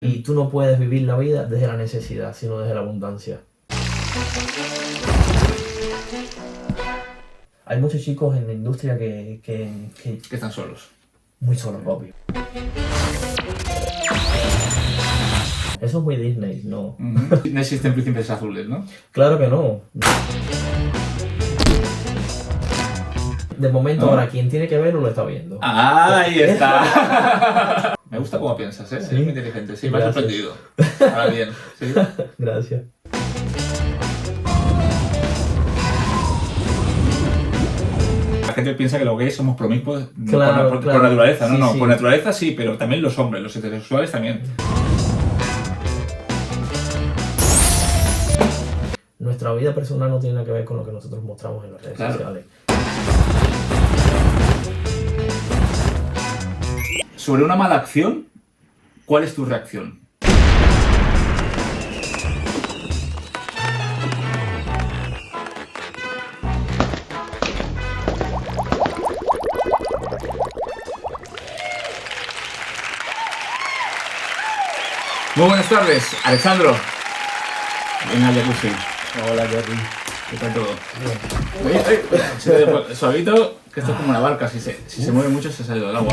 Y tú no puedes vivir la vida desde la necesidad, sino desde la abundancia. Hay muchos chicos en la industria que están solos. Muy solos, papi. Eso es muy Disney, ¿no? No existen príncipes azules, ¿no? Claro que no. De momento, ¿No? ahora quien tiene que verlo lo está viendo. ¡Ah, ahí está! Me gusta cómo piensas, ¿eh? Sí. Eres muy inteligente. Sí, me has Gracias. sorprendido. Ahora bien, ¿sí? Gracias. La gente piensa que los gays somos promiscuos Claro, por claro. naturaleza. No, Sí, no, sí. por naturaleza sí, pero también los hombres, los heterosexuales también. Nuestra vida personal no tiene nada que ver con lo que nosotros mostramos en las redes Claro. sociales. Sobre una mala acción, ¿cuál es tu reacción? Muy buenas tardes, Alexandro. Ven al jacuzzi. Hola, Jerry. ¿Qué tal todo? Bien. Suavito, que esto es como una barca. Si se mueve mucho, se sale del agua.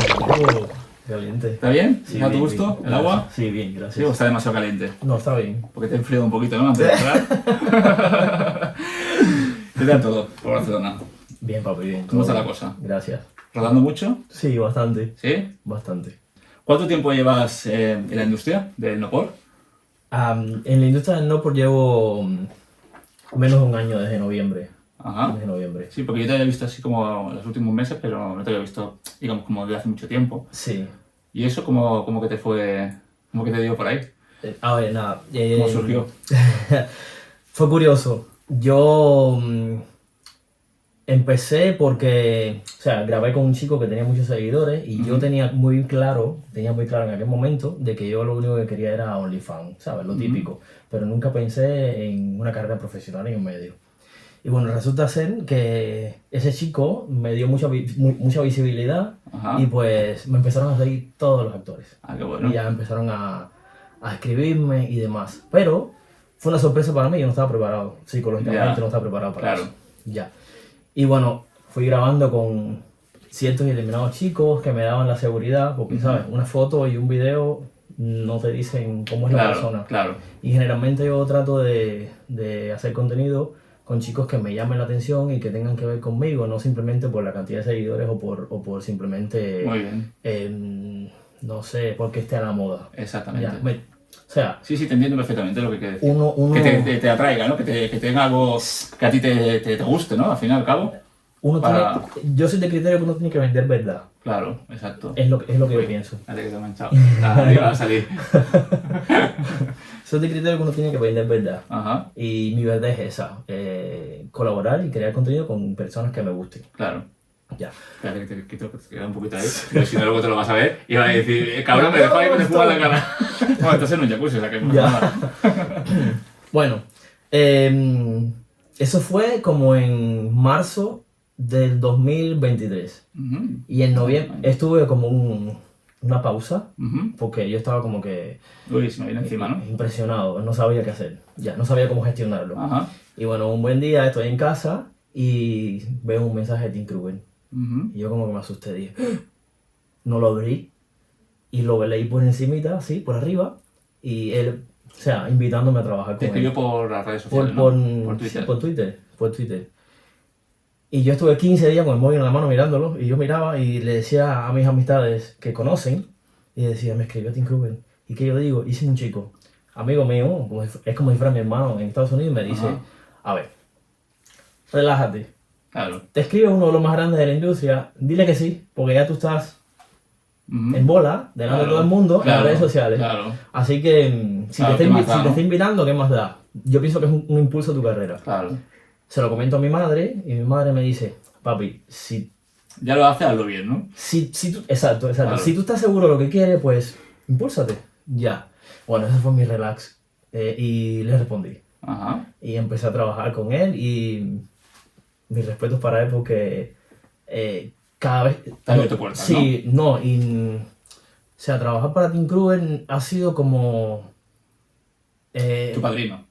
Caliente. ¿Está bien? Sí, ¿A tu bien, gusto bien. el agua? Sí, bien, Sí, gracias. o está demasiado caliente. No, está bien. Porque te he enfriado un poquito, ¿no? Antes de entrar. ¿Qué tal todo por Barcelona? Bien, papi, bien. ¿Cómo todo está la bien. cosa? Gracias. ¿Rodando mucho? Sí, bastante. ¿Sí? Bastante. ¿Cuánto tiempo llevas en la industria del Nopor? En la industria del Nopor llevo menos de un año desde noviembre. Ajá. Desde noviembre. Sí, porque yo te había visto así como en los últimos meses, pero no te había visto, digamos, como de hace mucho tiempo. Sí. ¿Y eso cómo que te fue, cómo que te dio por ahí? A ver, nada. ¿Cómo surgió? Fue curioso. Yo empecé porque, o sea, grabé con un chico que tenía muchos seguidores y yo tenía muy claro en aquel momento de que yo lo único que quería era OnlyFans, ¿sabes? Lo típico. Pero nunca pensé en una carrera profesional en un medio. Y bueno, resulta ser que ese chico me dio mucha visibilidad. Ajá. Y pues me empezaron a seguir todos los actores. Ah, qué bueno. Y ya empezaron a escribirme y demás. Pero fue una sorpresa para mí, yo no estaba preparado. Psicológicamente Ya. no estaba preparado para Claro. eso. Ya. Y bueno, fui grabando con ciertos y determinados chicos que me daban la seguridad, porque, ¿sabes? Una foto y un video no te dicen cómo es la persona. Claro. Y generalmente yo trato de hacer contenido con chicos que me llamen la atención y que tengan que ver conmigo, no simplemente por la cantidad de seguidores o por simplemente, Muy bien. No sé, porque esté a la moda. Exactamente. Ya, o sea, Sí, te entiendo perfectamente lo que quieres decir. uno, Que te atraiga, ¿no? Que tenga algo que a ti te guste, ¿no? Al fin y al cabo. yo soy de criterio que uno tiene que vender verdad. Claro, exacto. Es lo que yo pienso. Vale, que te he manchado. Ahí va a salir. Soy de criterio que uno tiene que vender verdad. Ajá, Y mi verdad es esa, colaborar y crear contenido con personas que me gusten. claro. Ya. Espérate que te queda un poquito ahí, pero si no luego te lo vas a ver y vas a decir, cabrón, me dejó ahí que te fuma la cara. Bueno, estás en un jacuzzi, o sea que no pasa nada. Bueno, eso fue como en marzo del 2023. Ujú, Y en noviembre estuve como una pausa, ujú. porque yo estaba como que Uy, se me viene encima, ¿no? impresionado, no sabía qué hacer, ya, no sabía cómo gestionarlo. Ajá. Y bueno, un buen día estoy en casa y veo un mensaje de Tim Kruger. Ujú. Y yo como que me asusté, dije, ¡Ah! No lo abrí y lo leí por encimita, así, por arriba, y él, o sea, invitándome a trabajar Te con él. escribió por las redes Por, sociales, por, ¿no? Por sí, Twitter. por Twitter. Y yo estuve 15 días con el móvil en la mano mirándolo, y yo miraba y le decía a mis amistades que conocen, y decía, me escribió Tim Kruger. ¿Y qué yo digo? Hice un chico, amigo mío, es como si fuera mi hermano en Estados Unidos, y me dice, Ajá. a ver, relájate. Claro. Te escribe uno de los más grandes de la industria, dile que sí, porque ya tú estás Ujú. en bola, delante de todo el mundo, en las redes sociales. Claro, Así que si, Claro, te ¿qué está, más da, si te no? está invitando, ¿qué más da? Yo pienso que es un impulso a tu carrera. claro. Se lo comento a mi madre y mi madre me dice, papi, Ya lo hace, hazlo bien, ¿no? exacto. Claro. Si tú estás seguro de lo que quieres, pues impúlsate. Ya. Bueno, ese fue mi relax. Y le respondí. Ajá. Y empecé a trabajar con él y mis respetos para él porque cada vez... Te ha abierto puertas, Sí, no, y sea, trabajar para Tim Kruger ha sido como... Tu padrino,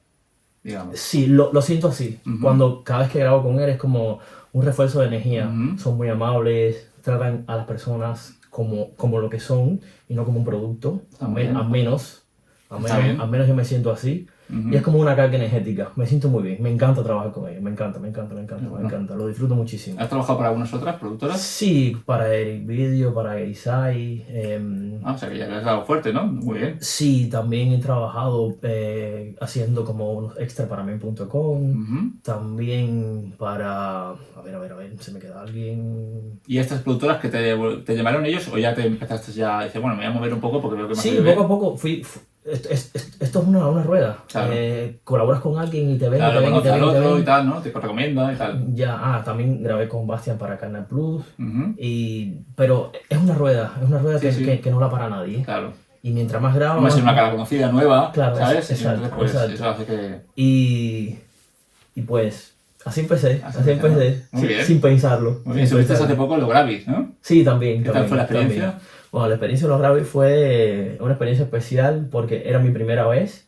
digamos. Sí, lo siento así. Cuando cada vez que grabo con él es como un refuerzo de energía. Son muy amables, tratan a las personas como lo que son y no como un producto. Al menos yo me siento así. Y es como una carga energética. Me siento muy bien. Me encanta trabajar con ellos. Me encanta. Lo disfruto muchísimo. ¿Has trabajado para algunas otras productoras? Sí, para Eric Video, para Erisai. O sea que ya le has dado fuerte, ¿no? Muy bien. Sí, también he trabajado haciendo como unos extra para men.com. También para... A ver, se me queda alguien... ¿Y estas productoras que te llamaron ellos o ya te empezaste ya a decir, bueno, me voy a mover un poco porque veo que me Sí, poco a poco esto es una rueda. Claro. Colaboras con alguien y te ven, claro, y te ven, y te ven, al y te otro ven. y tal, ¿no? Te recomienda y tal. Ya, también grabé con Bastian para Canal Plus. Pero es una rueda Sí. que no la para nadie. Claro. Y mientras más grabas... Más es una cara conocida, nueva, Claro, ¿sabes? exacto, Entonces, pues, exacto. eso hace que... Y pues... Así empecé. Muy bien. Sin pensarlo. Muy bien, subiste hace poco los Gravis, ¿no? Sí, también. ¿Qué tal fue la experiencia? También. Bueno, la experiencia de los Gravis fue una experiencia especial porque era mi primera vez.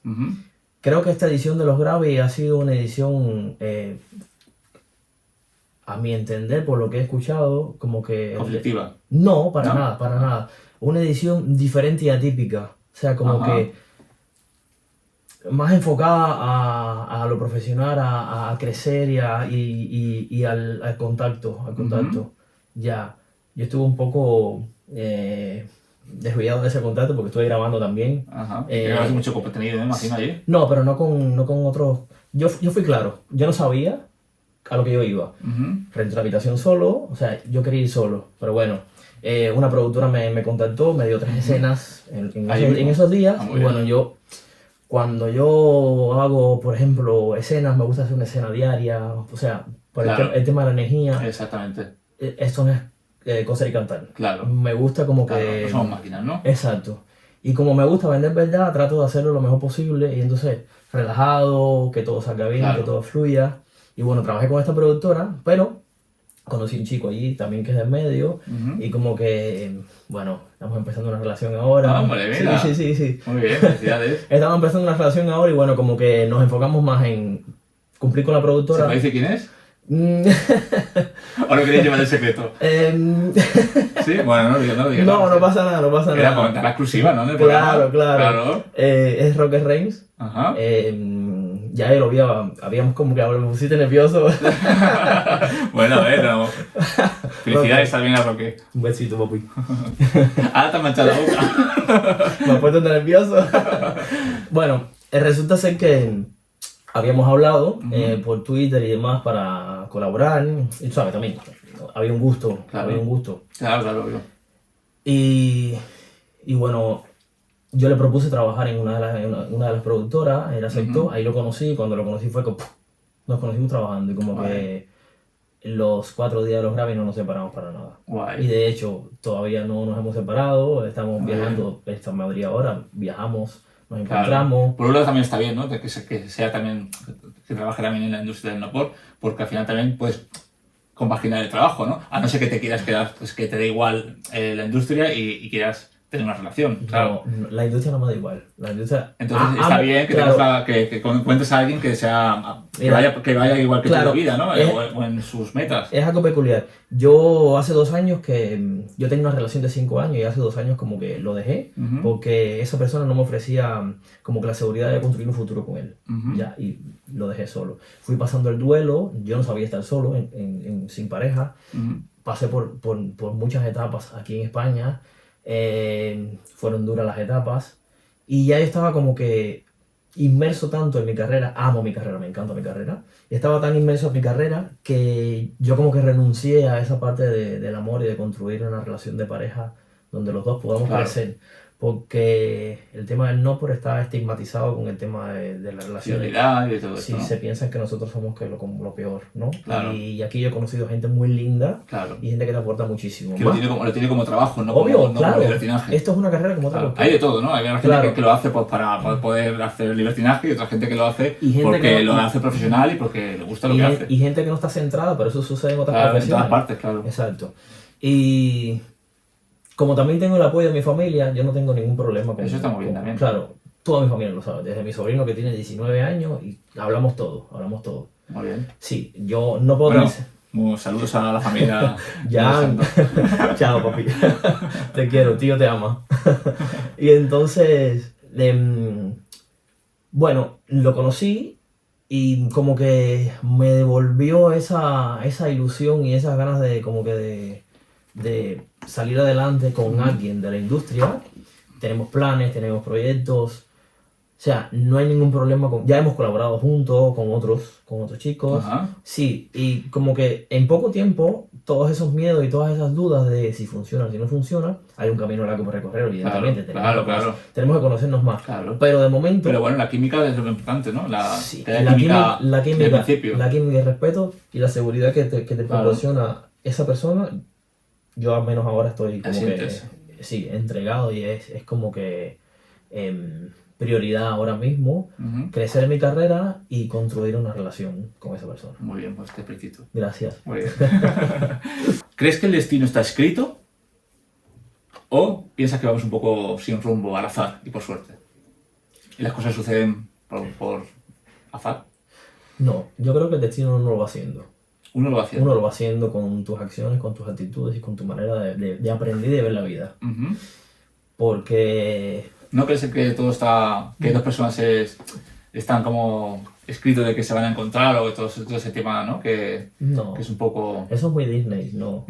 Creo que esta edición de los Gravis ha sido una edición, a mi entender, por lo que he escuchado, como que... Conflictiva. No, para nada. Una edición diferente y atípica. O sea, como que más enfocada a lo profesional, a crecer y al contacto. Ya, yo estuve un poco desviado de ese contacto porque estuve grabando también. Grabas mucho contenido, ¿no? Imagino allí. No, pero no con otros. Yo fui claro, yo no sabía a lo que yo iba. Renté la habitación solo, o sea, yo quería ir solo, pero bueno. Una productora me contactó, me dio 3 escenas en esos días. Y bueno, cuando yo hago, por ejemplo, escenas, me gusta hacer una escena diaria, o sea, por el tema de la energía. Exactamente. Esto no es coser y cantar. Claro. Me gusta como que... No somos máquinas, ¿no? Exacto. Y como me gusta vender verdad, trato de hacerlo lo mejor posible y entonces relajado, que todo salga bien, que todo fluya. Y bueno, trabajé con esta productora, pero conocí un chico allí también que es del medio y como que, bueno, estamos empezando una relación ahora. Hombre, mira. Sí. Muy bien, felicidades. Estamos empezando una relación ahora y bueno, como que nos enfocamos más en cumplir con la productora. ¿Se me dice quién es? ¿O no queréis llevar el secreto? Sí, bueno, no digas. No pasa nada. Era comentar la exclusiva, ¿no? Claro. Es Rocket Reigns. Ya lo habíamos como que ahora me pusiste nervioso. Bueno, no. Felicidades, estás bien a Roque. Un besito, papi. Ahora te has manchado la boca. Me has puesto nervioso. Bueno, resulta ser que habíamos hablado por Twitter y demás para colaborar. Y tú sabes, también había un gusto. Claro. Claro. Y bueno, yo le propuse trabajar en una de las productoras, él aceptó, ahí lo conocí, cuando lo conocí fue como, nos conocimos trabajando y como que los 4 días de los Grammys no nos separamos para nada. Guay. Y de hecho, todavía no nos hemos separado, estamos viajando, esta en Madrid ahora, viajamos, nos encontramos. Claro. Por un lado también está bien, ¿no? Que sea también, que trabaje también en la industria del no-por, porque al final también puedes compaginar el trabajo, ¿no? A no ser que te quieras quedar, pues que te dé igual la industria y quieras tener una relación, claro. No, la industria no me da igual. La industria... Entonces está bien que, que encuentres a alguien que vaya igual que tú en la vida, ¿no? O en sus metas. Es algo peculiar. Yo hace 2 años yo tenía una relación de 5 años y hace 2 años como que lo dejé porque esa persona no me ofrecía como que la seguridad de construir un futuro con él. Ya, y lo dejé solo. Fui pasando el duelo, yo no sabía estar solo sin pareja. Pasé por muchas etapas aquí en España. Fueron duras las etapas y ya yo estaba como que inmerso tanto en mi carrera, amo mi carrera, me encanta mi carrera, y estaba tan inmerso en mi carrera que yo como que renuncié a esa parte del amor y de construir una relación de pareja donde los dos podamos crecer, porque el tema del no por estar estigmatizado con el tema de la relación y de todo sí, esto, ¿no? Se piensa que nosotros somos como lo peor, ¿no? Claro. Y aquí yo he conocido gente muy linda y gente que te aporta muchísimo. Que lo tiene como trabajo, no obvio, como claro. libertinaje. Esto es una carrera como otra Hay de todo, ¿no? Hay gente que lo hace pues, para poder hacer libertinaje y otra gente que lo hace porque lo hace profesional y porque le gusta lo que hace. Y gente que no está centrada, pero eso sucede en otras profesiones. En todas partes, claro. Exacto. Y como también tengo el apoyo de mi familia, yo no tengo ningún problema con... Eso está muy bien también. Claro, toda mi familia lo sabe, desde mi sobrino que tiene 19 años y hablamos todo, hablamos todo. Muy bien. Sí, yo no puedo... Bueno, saludos a la familia. Ya, chao papi, te quiero, tío te ama. Y entonces, bueno, lo conocí y como que me devolvió esa ilusión y esas ganas de como que de salir adelante con alguien de la industria. Tenemos planes, tenemos proyectos. O sea, no hay ningún problema con... Ya hemos colaborado juntos con otros chicos. Ajá. Sí, y como que en poco tiempo, todos esos miedos y todas esas dudas de si funciona, si no funciona, hay un camino largo por recorrer, evidentemente. Claro. Tenemos que conocernos más. Claro. Pero de momento... Pero bueno, la química es lo importante, ¿no? Sí, la química del principio. la química, el respeto y la seguridad que te proporciona esa persona, yo al menos ahora estoy como que... Sí, entregado y es como que... prioridad ahora mismo, crecer en mi carrera y construir una relación con esa persona. Muy bien, pues te felicito. Gracias. Muy bien. ¿Crees que el destino está escrito? ¿O piensas que vamos un poco sin rumbo, al azar y por suerte? ¿Y las cosas suceden por azar? No, yo creo que el destino uno lo va haciendo. Uno lo va haciendo. Uno lo va haciendo con tus acciones, con tus actitudes y con tu manera de aprender y de ver la vida. Porque... ¿No crees que todo está... que dos personas están como escrito de que se van a encontrar o todo ese tema, ¿no? Que es un poco... Eso es muy Disney, no.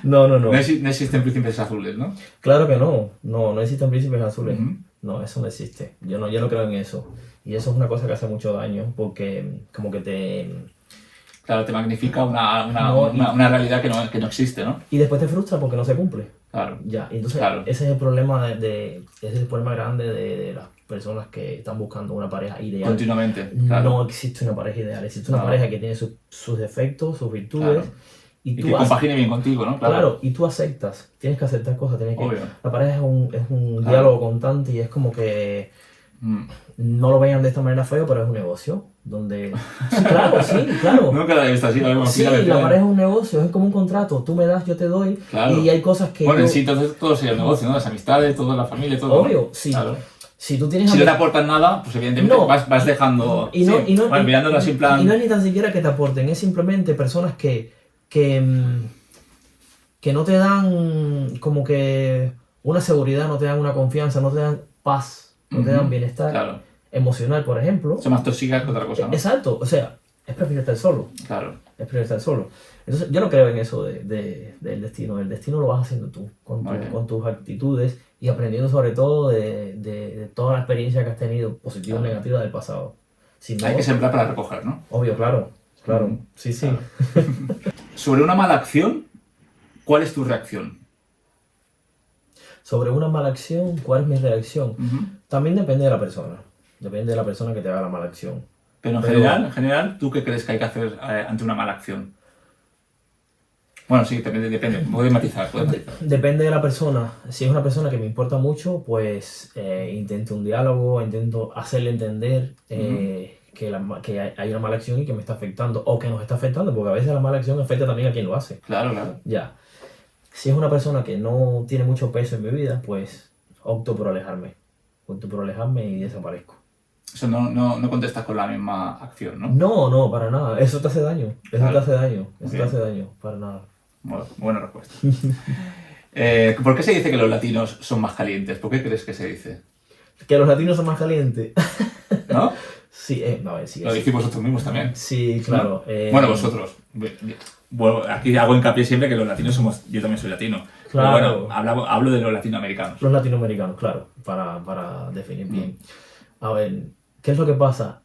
No. No existen príncipes azules, ¿no? Claro que no. No existen príncipes azules. No, eso no existe. Yo no creo en eso. Y eso es una cosa que hace mucho daño porque como que te... Claro, te magnifica una realidad que no existe, ¿no? Y después te frustra porque no se cumple. Claro. Ya, entonces ese es el problema ese es el problema grande de las personas que están buscando una pareja ideal. Continuamente, claro. No existe una pareja ideal, existe una pareja que tiene sus defectos, sus virtudes. Claro. Y que compagine bien contigo, ¿no? Claro, y tú aceptas, tienes que aceptar cosas, Obvio. La pareja es un diálogo constante y es como que no lo vean de esta manera feo, pero es un negocio. Donde... Sí, claro. Nunca la he visto así, Sí, la pareja es un negocio, es como un contrato. Tú me das, yo te doy. Claro. Y hay cosas que... Bueno, sí, entonces todo sería un negocio, ¿no? Las amistades, toda la familia, todo. Obvio, sí. Claro. Si tú tienes... Si no te aportan nada, pues evidentemente vas dejando... mirándolas en plan... Y no es ni tan siquiera que te aporten, es simplemente personas que no te dan como que una seguridad, no te dan una confianza, no te dan paz, no te dan bienestar emocional, por ejemplo. Son más tóxicas que otra cosa, ¿no? Exacto, o sea, es preferible estar solo. Claro. Es preferible estar solo. Entonces, yo no creo en eso del destino. El destino lo vas haciendo tú, con tus actitudes y aprendiendo sobre todo de toda la experiencia que has tenido, positiva o negativa, del pasado. Hay que sembrar para recoger, ¿no? Obvio, claro. Sí. Claro. Sobre una mala acción, ¿cuál es tu reacción? Sobre una mala acción, ¿cuál es mi reacción? También depende de la persona. Depende de la persona que te haga la mala acción. Pero en general, ¿tú qué crees que hay que hacer ante una mala acción? Bueno, sí, depende. Puedes matizar. Depende de la persona. Si es una persona que me importa mucho, pues intento un diálogo, intento hacerle entender que hay una mala acción y que me está afectando, o que nos está afectando, porque a veces la mala acción afecta también a quien lo hace. Claro. Ya. Si es una persona que no tiene mucho peso en mi vida, pues opto por alejarme. Y desaparezco. O sea, no contestas con la misma acción, ¿no? No, para nada. Eso te hace daño. Eso te hace daño, para nada. Bueno, buena respuesta. ¿Por qué se dice que los latinos son más calientes? ¿Por qué crees que se dice? ¿Que los latinos son más calientes? ¿No? Sí, a ver, sí. Lo decís vosotros mismos también. Sí, claro. ¿No? Bueno, vosotros. Bueno, aquí hago hincapié siempre que los latinos somos... Yo también soy latino. Claro. Pero bueno, hablo de los latinoamericanos. Los latinoamericanos, claro, para definir bien. A ver, ¿qué es lo que pasa?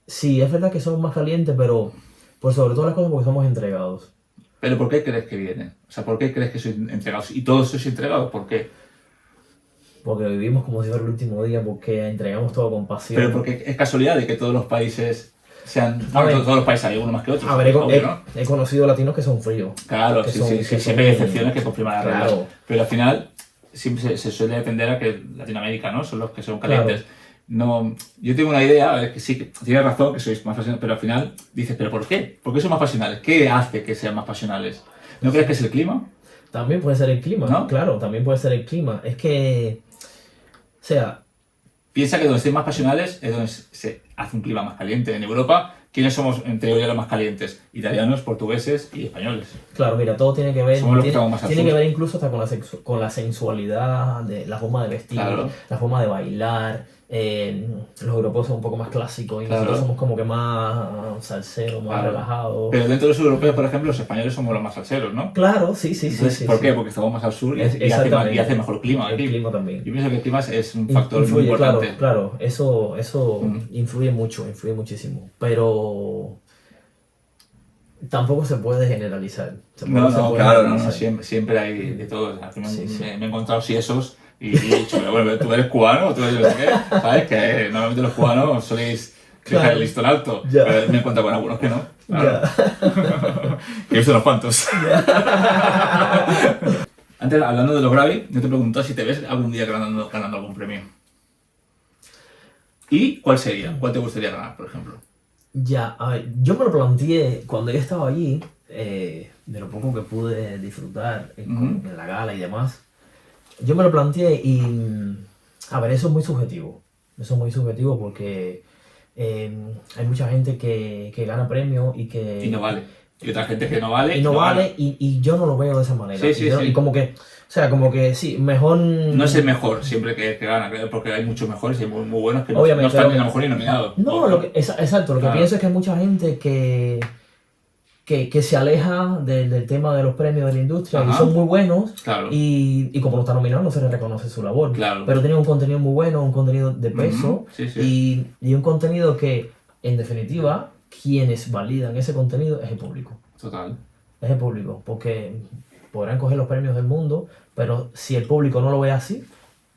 Sí, es verdad que somos más calientes, pero por sobre todas las cosas porque somos entregados. ¿Pero por qué crees que viene? O sea, ¿por qué crees que sois entregados? ¿Y todos sois entregados? ¿Por qué? Porque vivimos como si fuera el último día, porque entregamos todo con pasión. Pero porque es casualidad de que todos los países sean... Bueno, todos los países hay uno más que otros. A ver, he conocido latinos que son fríos. Claro, sí, siempre hay excepciones que confirman las reglas. Claro. Pero al final siempre se suele atender a que Latinoamérica, ¿no? Son los que son calientes. Claro. No, yo tengo una idea, que sí, que tienes razón, que sois más pasionales, pero al final dices, ¿pero por qué? ¿Por qué son más pasionales? ¿Qué hace que sean más pasionales? ¿No crees que es el clima? También puede ser el clima, ¿No? claro, también puede ser el clima. Es que, o sea, Piensa que donde estéis más pasionales es donde se hace un clima más caliente. En Europa, ¿quiénes somos en teoría los más calientes? Italianos, portugueses y españoles. claro, mira, todo tiene que ver, Somos los que estamos más al tiene sur. que ver incluso hasta con la sensualidad, de la forma de vestir, Claro. la forma de bailar. Los europeos son un poco más clásicos y Claro. nosotros somos como que más salseros, más Claro. relajados. Pero dentro de los europeos, por ejemplo, los españoles somos los más salseros, ¿no? Claro, sí, sí, sí, Entonces, sí. ¿por sí. qué? Porque estamos más al sur y Exactamente. hace mejor clima El aquí. clima también. Yo pienso que el clima es un factor muy Influye, importante. claro, eso Mm. influye mucho, influye muchísimo. Pero tampoco se puede generalizar. Se puede generalizar. siempre hay de todo. Al final Sí, sí. me he encontrado esos y he dicho, pero bueno, tú eres cubano, tú eres no sé qué, ¿sabes? Que normalmente los cubanos soléis dejar Claro. el listón alto, Ya. pero me he encontrado con algunos que no. Claro. Que he visto unos cuantos. Antes, hablando de los Grammy, yo te preguntaba si te ves algún día ganando algún premio. ¿Y cuál sería? ¿Cuál te gustaría ganar, por ejemplo? Ya, a ver, yo me lo planteé cuando yo estaba allí, de lo poco que pude disfrutar en la gala y demás. Yo me lo planteé y, a ver, eso es muy subjetivo. Eso es muy subjetivo porque hay mucha gente que gana premios y que... Y no vale. Y otra gente que no vale. Y no gana. vale, y yo no lo veo de esa manera. Sí, sí, y, yo- sí. y como que, o sea, como que sí, mejor... No es el mejor siempre que gana, porque hay muchos mejores y muy buenos que no Obviamente, están ni a pero- lo mejor ni nominados. No, exacto, lo que Claro. pienso es que hay mucha gente que se aleja del tema de los premios de la industria y Ajá. son muy buenos Claro. y como no están nominados no se les reconoce su labor. Claro. Pero tienen un contenido muy bueno, un contenido de peso Ujú, sí, sí. y un contenido que, en definitiva, quienes validan ese contenido es el público. Total. Es el público, porque podrán coger los premios del mundo, pero si el público no lo ve así,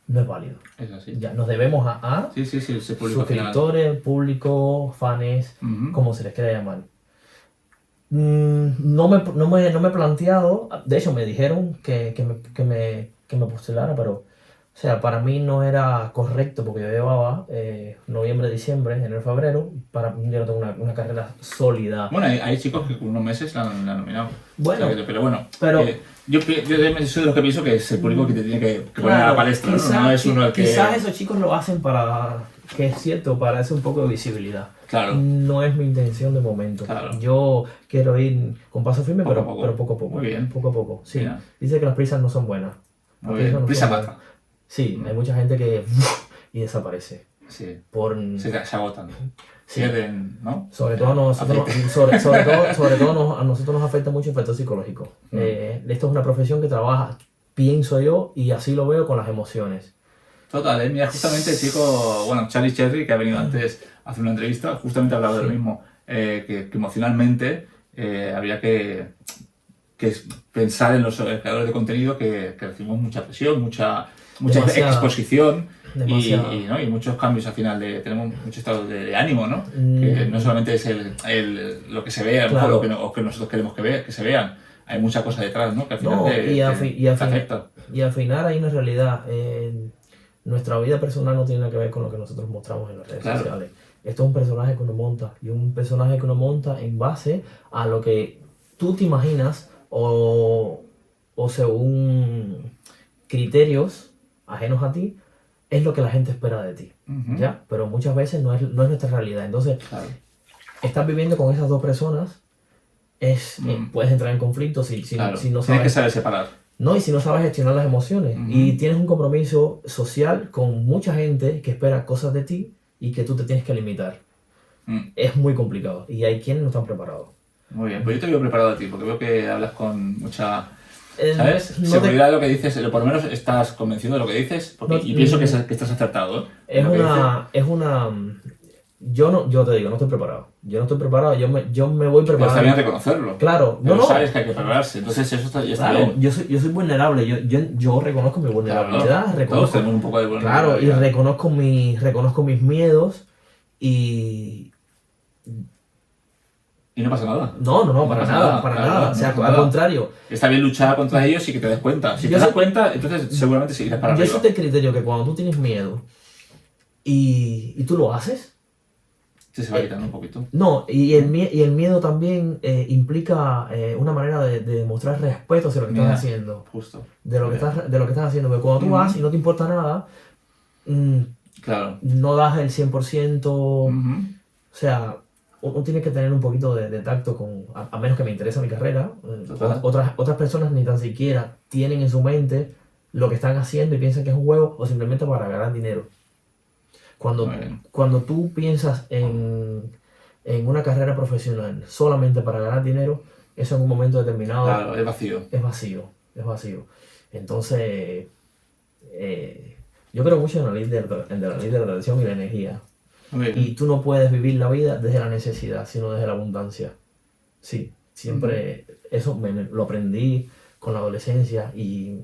no es válido. Es así. Ya, nos debemos a Sí, ese público al final. suscriptores, público, fans, Ujú. como se les quiera llamar. No me he planteado, de hecho me dijeron que me postulara, pero o sea, para mí no era correcto porque yo llevaba noviembre, diciembre, enero, febrero, yo no tengo una carrera sólida. Bueno, hay chicos que con unos meses la han nominado. Bueno, O sea, pero bueno, pero- yo soy de los que pienso que es el público que te tiene que poner a la palestra, ¿no? No es uno el que... quizás esos chicos lo hacen para, que es cierto, para hacer un poco de visibilidad. Claro. No es mi intención de momento. Claro. Yo quiero ir con paso firme, Poco a pero poco. pero poco a poco. Muy bien. Poco a poco, sí. Mira. Dice que las prisas no son buenas. Las Muy prisas bien. no Prisa son buenas. mata. Sí, hay mucha gente que y desaparece. Sí. Por, Se agotan. Sí. Pierden, ¿no? sobre todo a nosotros, Aceite. sobre todo a nosotros nos afecta mucho el factor psicológico. Esto es una profesión que trabaja, pienso yo, y así lo veo con las emociones. Total, mira, justamente el chico, bueno, Charlie Cherry, que ha venido antes a hacer una entrevista, justamente ha hablado de lo mismo, que emocionalmente habría que pensar en los creadores de contenido que recibimos mucha presión, mucha Demasiada. exposición Demasiada. ¿no? y muchos cambios al final, tenemos muchos estados de ánimo, ¿no? Mm. Que no solamente es lo que se ve, a lo Claro. mejor, o que nosotros queremos que se vean, hay mucha cosa detrás, ¿no? Que al final No, y al te fin- afecta. Y al final hay una realidad. Nuestra vida personal no tiene nada que ver con lo que nosotros mostramos en las redes Claro. sociales. Esto es un personaje que uno monta. Y un personaje que uno monta en base a lo que tú te imaginas o según criterios ajenos a ti, es lo que la gente espera de ti. Ujú. ¿Ya? Pero muchas veces no es nuestra realidad. Entonces, Claro. estar viviendo con esas dos personas puedes entrar en conflicto si Claro. no Tienes que sabes. saber separar. No, y si no sabes gestionar las emociones. Ujú. Y tienes un compromiso social con mucha gente que espera cosas de ti y que tú te tienes que limitar. Mm. Es muy complicado y hay quienes no están preparados. Muy bien, pues yo te veo preparado a ti, porque veo que hablas con mucha, Eh, ¿sabes? no te- Seguridad de lo que dices, por lo menos estás convencido de lo que dices, porque, No, y pienso que estás acertado, ¿eh? Es Lo que una... Yo te digo, no estoy preparado. Yo no estoy preparado, yo me voy dices. Pero está preparando. bien reconocerlo. Claro, Pero no, no. sabes que hay que prepararse, entonces eso ya está Claro, bien. yo soy vulnerable, yo reconozco mi vulnerabilidad, Claro, todos reconozco, tenemos un poco de claro, y vulnerabilidad. reconozco mis miedos y Y no pasa nada. no, para pasa nada, para claro, nada, o sea, no pasa al nado. contrario, Está bien luchar contra ellos y que te des cuenta. Si Yo te das soy- cuenta, entonces seguramente seguirás para yo arriba. soy del criterio que cuando tú tienes miedo y tú lo haces, se va quitando un poquito. No, y el miedo también implica una manera de demostrar respeto hacia lo que Mira, estás haciendo. Justo. De lo que estás haciendo. Porque cuando tú vas y no te importa nada, Claro. no das el 100%. O sea, uno tiene que tener un poquito de tacto a menos que me interese mi carrera. Total. Otras personas ni tan siquiera tienen en su mente lo que están haciendo y piensan que es un juego o simplemente para ganar dinero. Muy bien. Cuando tú piensas en una carrera profesional solamente para ganar dinero, eso en un momento determinado Claro, es vacío. es vacío. Entonces, yo creo mucho en la ley de la atracción y la energía. Muy bien. Y tú no puedes vivir la vida desde la necesidad, sino desde la abundancia. Sí, siempre eso lo aprendí con la adolescencia y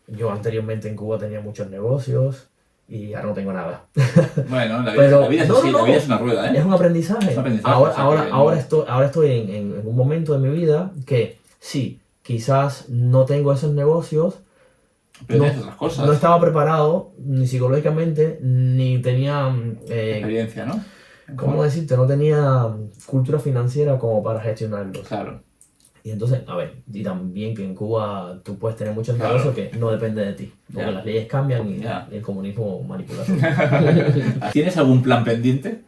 yo anteriormente en Cuba tenía muchos negocios y ahora no tengo nada. Bueno, la vida, Pero- la vida es no, así, no, la no. vida es una rueda, Es ¿eh? un aprendizaje. Es un aprendizaje, Ahora, o sea ahora, que ahora estoy en un momento de mi vida que sí, quizás no tengo esos negocios, Pero no, tienes otras cosas. no estaba preparado ni psicológicamente, ni tenía, Experiencia, ¿no? ¿cómo decirte? No tenía cultura financiera como para gestionarlos. Claro. Y entonces, a ver, y también que en Cuba tú puedes tener muchos Claro. negocios que no dependen de ti, porque Ya. las leyes cambian y Ya. el comunismo manipula todo. ¿Tienes algún plan pendiente?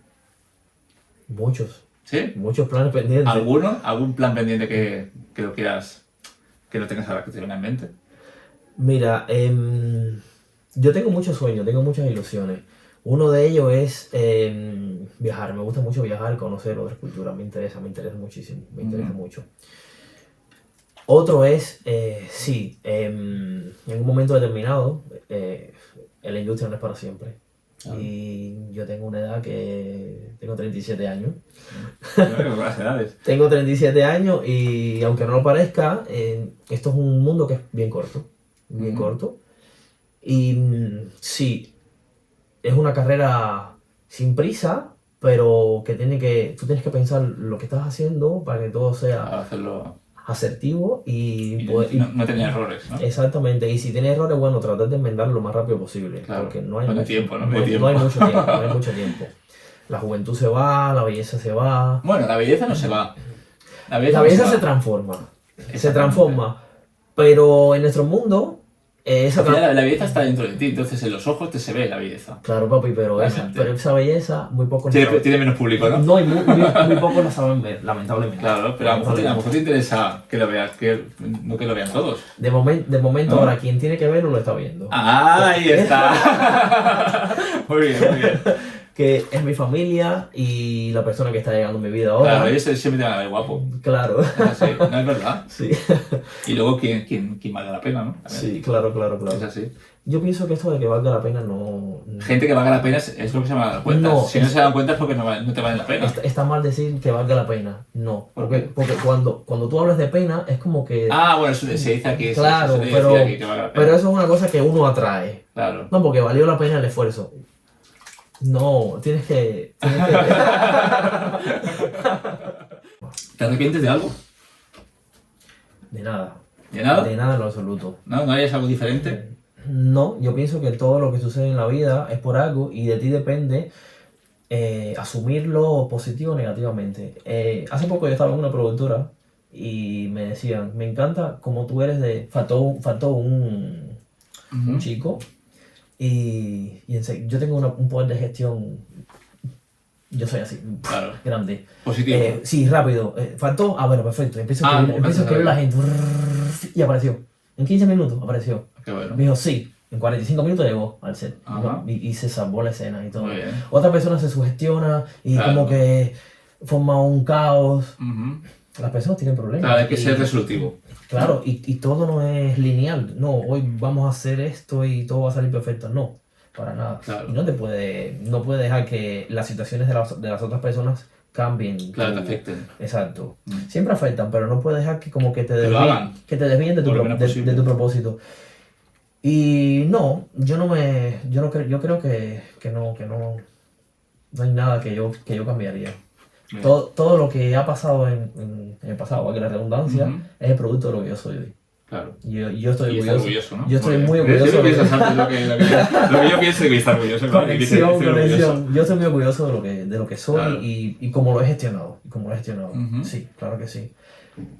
¿Sí? Muchos planes pendientes. ¿Alguno? ¿Algún plan pendiente que lo quieras, que lo tengas ahora que te venga en mente? Mira, yo tengo muchos sueños, tengo muchas ilusiones. Uno de ellos es viajar. Me gusta mucho viajar, conocer otras culturas. Me interesa muchísimo, me interesa mucho. Otro es, sí, en un momento determinado, la industria no es para siempre. Claro. Y yo tengo una edad que tengo 37 años. Bueno, con las edades. Tengo 37 años y aunque no lo parezca, esto es un mundo que es bien corto. Bien corto. Y sí, es una carrera sin prisa, pero que tú tienes que pensar lo que estás haciendo para que todo sea Para hacerlo. asertivo Y poder- no tener errores, ¿no? Exactamente, y si tienes errores, bueno, tratar de enmendarlo lo más rápido posible, Claro. porque no hay, No hay mucho, tiempo, no hay no tiempo. hay mucho tiempo, no hay mucho tiempo. La juventud se va, la belleza se va, Bueno, la belleza no se va. La la belleza, belleza no se va. transforma, se Exactamente. transforma, pero en nuestro mundo, esa Al final, la belleza está dentro de ti, entonces en los ojos te se ve la belleza. claro, papi, pero Realmente. esa belleza muy pocos Tiene menos público, ¿no? no, y muy pocos la saben ver, lamentablemente. Claro, pero a lo mejor te interesa que lo veas, no que lo vean todos. De momento ¿No? ahora quien tiene que verlo lo está viendo. Ahí está. Muy bien, muy bien. Que es mi familia y la persona que está llegando en mi vida ahora. Claro, ellos siempre te van a ver guapo. Claro. Es así, no es verdad. Sí. Y luego quién valga la pena, ¿no? También. Sí, claro. Es así. Yo pienso que esto de que valga la pena no... Gente que valga la pena es lo que se van a dar cuenta. No, Si no se dan cuenta es porque no te vale la pena. Está mal decir que valga la pena. No. ¿Por Porque cuando tú hablas de pena es como que... Ah, bueno, eso se dice aquí. Claro, se decía aquí que valga la pena. pero eso es una cosa que uno atrae. Claro. No, porque valió la pena el esfuerzo. No, tienes que... ¿Te arrepientes de algo? De nada. ¿De nada? De nada en lo absoluto. ¿No? ¿No harías algo diferente? No, yo pienso que todo lo que sucede en la vida es por algo y de ti depende asumirlo positivo o negativamente. Hace poco yo estaba en una productora y me decían, me encanta como tú eres de... Faltó un chico y yo tengo un poder de gestión, yo soy así, Claro. grande. Positivo. Sí, rápido. Faltó, bueno, perfecto. Empiezo a escribir la gente y apareció. En 15 minutos apareció. Qué bueno. Me dijo, sí, en 45 minutos llegó al set. Ajá. Y se salvó la escena y todo. Muy bien. Otra persona se sugestiona y Claro. como que forma un caos. Ujú. Las personas tienen problemas. Claro, hay que Y- ser resolutivo. Claro, y todo no es lineal. No, hoy vamos a hacer esto y todo va a salir perfecto. No, para nada. Claro. Y no puede dejar que las situaciones de las otras personas cambien. Claro, te tu- afecten. Exacto. Siempre afectan, pero no puedes dejar que como que te lo desvíen, hagan. que te desvíen de tu, Por lo pro- menos de- posible. de tu propósito. Y no, yo creo que no hay nada que yo cambiaría. Bien. Todo lo que ha pasado en el pasado, que la redundancia, Ujú. es el producto de lo que yo soy hoy. Claro. Yo estoy Y está orgulloso. orgulloso, ¿no? Yo estoy Muy muy bien. orgulloso. Siempre piensas antes lo que yo pienso y que está orgulloso. ¿no? Y dice, Conexión, estoy orgulloso. conexión. Yo estoy muy orgulloso de lo que soy Claro. y cómo lo he gestionado. Y cómo lo he gestionado. Ujú. Sí, claro que sí.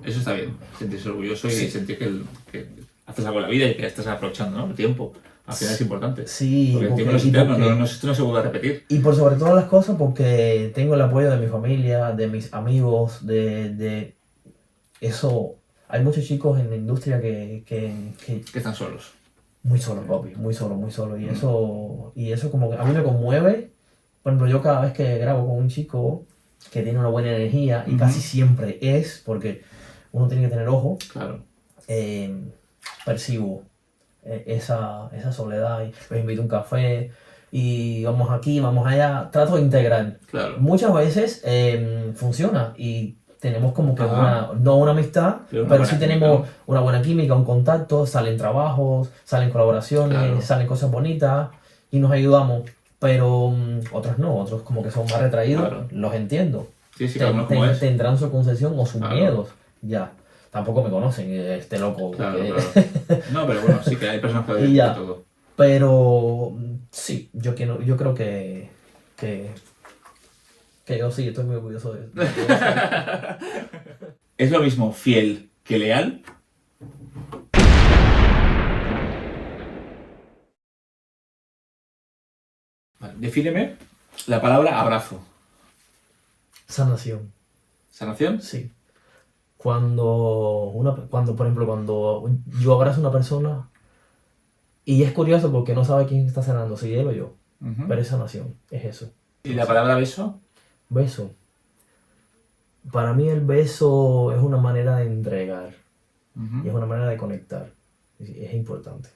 Eso está bien, sentirse orgulloso y Sí. sentir que haces algo en la vida y que estás aprovechando, ¿no? El tiempo. Al final es importante. Sí, Porque el tiempo no es y eterno, porque- esto no se vuelve a repetir. Y por sobre todas las cosas, porque tengo el apoyo de mi familia, de mis amigos, de eso. Hay muchos chicos en la industria que Que están solos. muy solos, papi, muy solo, muy solo. Y eso como que a mí me conmueve. Por ejemplo, yo cada vez que grabo con un chico que tiene una buena energía, y Ujú. casi siempre es, porque uno tiene que tener ojo, Claro. percibo esa soledad y los invito a un café y vamos aquí, vamos allá, trato de integrar. Claro. Muchas veces funciona y tenemos como que Ajá. no una amistad, Pero una pero buena sí química, tenemos ¿no? una buena química, un contacto, salen trabajos, salen colaboraciones, Claro. salen cosas bonitas y nos ayudamos. Pero otros no, otros como que son más retraídos, Claro. los entiendo. Sí, sí, cada uno como es. Tendrán su concesión o sus Claro. miedos, ya. Tampoco me conocen, este loco. Claro, que- claro. No, pero bueno, sí que hay personas que Y ya. de todo. Pero sí, yo creo que yo sí estoy muy orgulloso de eso. ¿Es lo mismo fiel que leal? Vale, defíneme la palabra abrazo. Sanación, ¿Sanación? sí. Cuando, por ejemplo, cuando yo abrazo a una persona y es curioso porque no sabe quién está sanando, si él o yo, Ujú. pero es sanación, es eso. ¿Y la palabra beso? Beso. Para mí el beso es una manera de entregar Ujú. y es una manera de conectar. Es importante.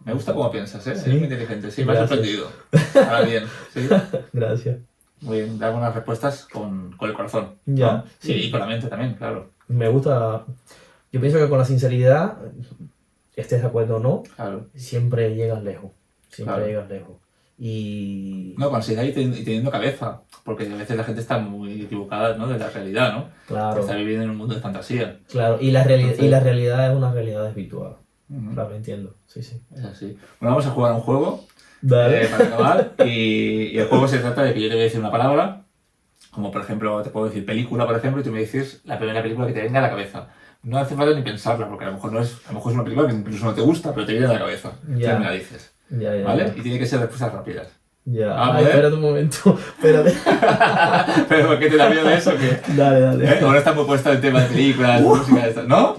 Me gusta cómo piensas, ¿eh? Sí. Eres muy inteligente. Sí, me has Gracias. sorprendido. Ahora bien, sí. Gracias. Muy bien, dar unas respuestas con el corazón. Ya. ¿no? Sí, y con la mente también, claro. Me gusta. Yo pienso que con la sinceridad, estés de acuerdo o no, Claro. siempre llegas lejos. Siempre Claro. llegas lejos. Y. No, con ansiedad y teniendo cabeza. Porque a veces la gente está muy equivocada, ¿no? De la realidad, ¿no? Claro, Está viviendo en un mundo de fantasía. claro. Y Entonces- la realidad es una realidad desvirtuada. Ujú. Claro, lo entiendo. Sí, sí. Es así. Bueno, vamos a jugar a un juego Dale. para acabar. Y el juego se trata de que yo te voy a decir una palabra. Como por ejemplo, te puedo decir película, por ejemplo, y tú me dices la primera película que te venga a la cabeza. No hace falta ni pensarla, porque a lo mejor es una película que incluso no te gusta, pero te viene a la cabeza. Ya. Tú me la dices. Ya, ya. ¿Vale? Y tiene que ser respuestas rápidas. Ya. Ah, Ay, ¿eh? espérate un momento. Espérate. ¿Pero por qué te da miedo eso? ¿Qué? Dale, dale. Ahora está muy puesto el tema de películas, de música, de esto. ¿No?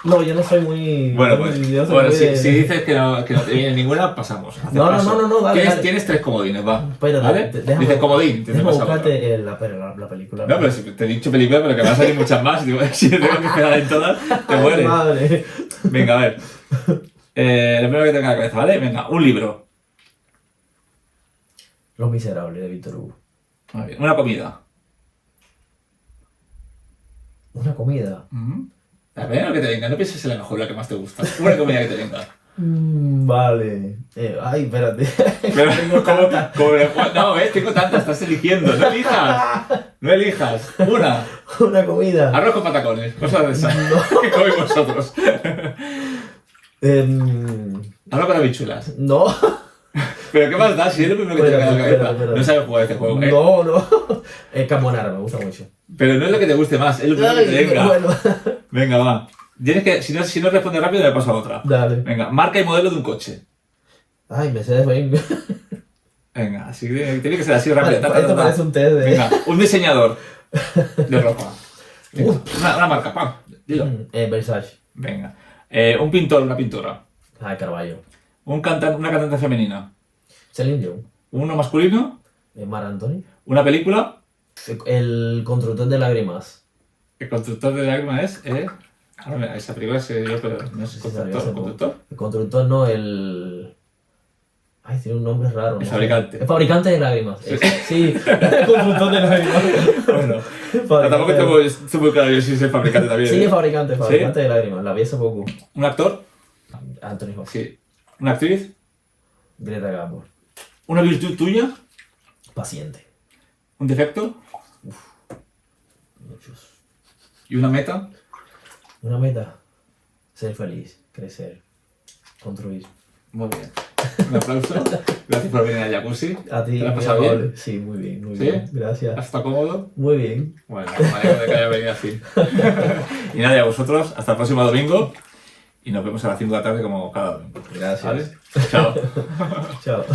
No, yo no soy muy. Bueno, pues. yo soy Bueno, muy de- si dices que no te viene ninguna, pasamos. Haces No, paso. no, dale, Tienes, dale. tienes 3 comodines, va. Espérate, ¿Vale? déjame- Dices comodín, te déjame pasa otra. buscarte la película. No, pero si te he dicho película, pero que van a salir muchas más. Y digo, si te tengo que esperar en todas, te Ay, mueres. madre. Venga, a ver. Lo primero que tengo en la cabeza, ¿vale? Venga, un libro. Los Miserables de Víctor Hugo. Muy bien. Una comida. Una comida. La primera que te venga, no pienses en la mejor, la que más te gusta. Una comida que te venga. Vale. Ay, espérate. Pero, Tengo ¿cómo? tantas. No, tengo tantas, estás eligiendo. No elijas. No elijas. Una. Una comida. Arroz con patacones. Cosas de esas. ¿Qué coméis vosotros? Arroz con habichuelas. No. ¿Pero qué más da si es lo primero que te venga a la cabeza? Espérate. No sabes jugar este juego, ¿eh? No. Carbonara, me gusta mucho. Pero no es lo que te guste más, es lo primero que te Ay, venga. bueno. Venga, va. Tienes que, si no respondes rápido, le paso a otra. Dale. Venga, marca y modelo de un coche. Ay, Mercedes-Benz. Venga, así que tiene que ser así rápido. Esto parece un test de. Venga, un diseñador de ropa. Venga, una marca, pam. Dilo. Versace. Venga. Un pintor, una pintora. Ay, Carballo. Una cantante femenina. Celine Dion. Uno masculino. Mar Anthony. Una película. El constructor de lágrimas. El constructor de lágrimas es. Ahora mira, esa película se dio, pero no es Sí, salió hace constructor. poco. ¿Conductor? El constructor no, el. Ay, tiene un nombre raro. El ¿no? fabricante. El fabricante de lágrimas. Sí, el constructor de lágrimas. Bueno, pero tampoco estoy muy claro yo si es el fabricante también. Sí, ¿eh? el fabricante de lágrimas. La vi hace poco. Un actor. Anthony Hopkins. Sí. Una actriz. Greta Garbo. Una virtud tuya. Paciente. Un defecto. Muchos. Y una meta. Una meta. ser feliz, crecer, construir. Muy bien. Un aplauso. Gracias por venir al jacuzzi. A ti, ¿Te lo has mi pasado amor. bien? Sí, muy bien, muy ¿Sí? bien. Gracias. ¿Has estado cómodo? Muy bien. Bueno, me alegro de que haya venido así. Y nada, y a vosotros, hasta el próximo domingo. Y nos vemos a las 5 de la tarde como cada domingo. Gracias. ¿Vale? Chao. Chao.